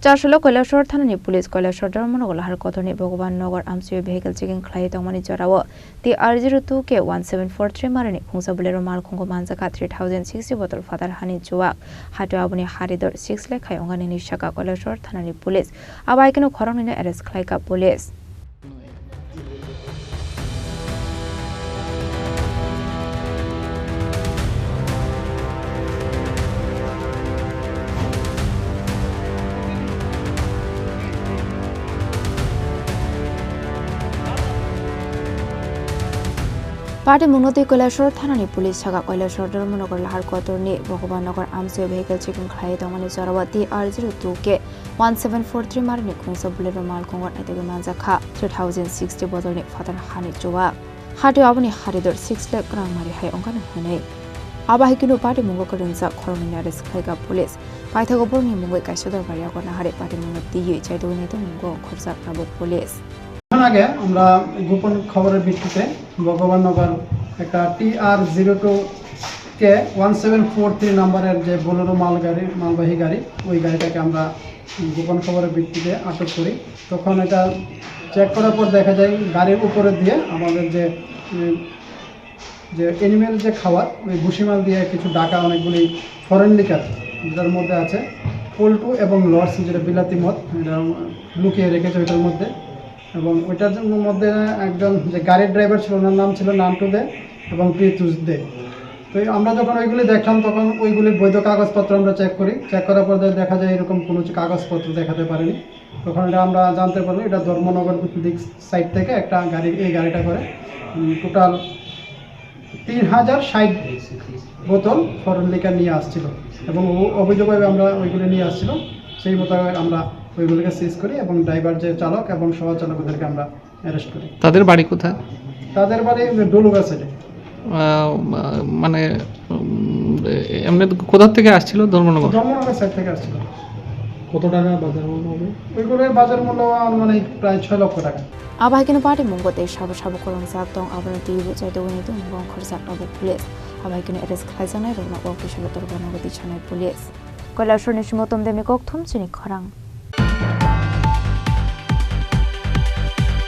চারশোলো কৈলাসহর থানানি পুলিশ কৈলাসহর ধর্মনগর কতনি ভগবান নগর আমসিও vehicle checking খালাই তংমানি জরাও তি R02K 1743 মারনি খুংসা বুলেরো মাল খুঙ্গো মানজাকা 3060 বটল ফাদার হানি জোয়াক হাটো আবনি হারিদর 6 লেখাই অঙ্গানি নিশাকা কৈলাসহর থানানি পুলিশ আবাইকেনো খরংনিনে অ্যারেস্ট খালাইকা পুলিশ পার্টি মুনতি কৈলাসহর থানানি পুলিশ ছাগা কৈলাসহর ধর্মনগর লাহার কতরনি ভগবাননগর আমসিও ভেহিকেল চেকিং খালাই তংমানি জরাওয়াতি R02K 1743 মারনি খুংসা বুলেরো মাল খুঙ্গর এতেগে মানজাখা 3060 বদলনি ফাদার হানি জোয়াক হাটো আবনি হারিদর 6 লাখ রাং মারি হাই অঙ্গানো হনে আবাহিকিনো পার্টি মুঙ্গকে রিংসা খরংনি অ্যারেস্ট খালাইকা পুলিশ পাইথাগো বরনি মুঙ্গই কাইসদর বাড়ি আগনা হারে পার্টি মুঙ্গতি চাইদোনি তো মুঙ্গ খরচা রাবো পুলিশ আগে আমরা গোপন খবরের ভিত্তিতে ভগবাননগর একটা TR02K 1743 নাম্বারের যে বোলেরো মালবাহী গাড়ি ওই গাড়িটাকে আমরা গোপন খবরের ভিত্তিতে আটক করি। তখন এটা চেক করার পর দেখা যায় গাড়ির উপরে দিয়ে আমাদের যে অ্যানিমেল যে খাবার ওই ভুসিমাল দিয়ে কিছু ডাকা অনেকগুলি ফরেন লিকার যেটার মধ্যে আছে পল্টু এবং লর্ডস যেটা বিলাতি মদ এটা লুকিয়ে রেখেছে ওইটার মধ্যে। এবং ওইটার মধ্যে একজন যে গাড়ির ড্রাইভার ছিল ওনার নাম ছিল নান্টু দে এবং প্রীতুষ দে। তো আমরা যখন ওইগুলি দেখলাম তখন ওইগুলির বৈধ কাগজপত্র আমরা চেক করি। চেক করার পর দেখা যায় এরকম কোনো কাগজপত্র দেখাতে পারেনি। তখন এটা আমরা জানতে পারলাম এটা ধর্মনগর দিক সাইড থেকে একটা এই গাড়িটা করে টোটাল 3060 বোতল ফরেন লিকার নিয়ে আসছিল এবং অবৈধভাবে আমরা ওইগুলি নিয়ে আসছিল। সেই মোতাবেক আমরা ওইগুলোকে সিজ করি এবং ড্রাইভার যে চালক এবং সহচালক ওদেরকে আমরা অ্যারেস্ট করি। তাদের বাড়ি কোথায়? তাদের বাড়ি ডলুগা সাইডে। মানে এমনি কোথা থেকে আসছিল? ধর্মনগর সাইড থেকে আসছিল। কত টাকা বাজার মূল্য হবে? ওইগুলোর বাজার মূল্য মানে প্রায় 6 লক্ষ টাকা। আবাহিকিনো পার্টি মুঙ্গতে সাবু করং জাকদং আবনতি চাইদোনি তো মুঙ্গ খরচা রাবো পুলিশ আবাহিকিনো অ্যারেস্ট খাইজানাই রংনা অফিসিয়াল তরবানগতি ছানাই পুলিশ কৈলাসহর নিশিমতম দেমি ককথম চিনি খরাং।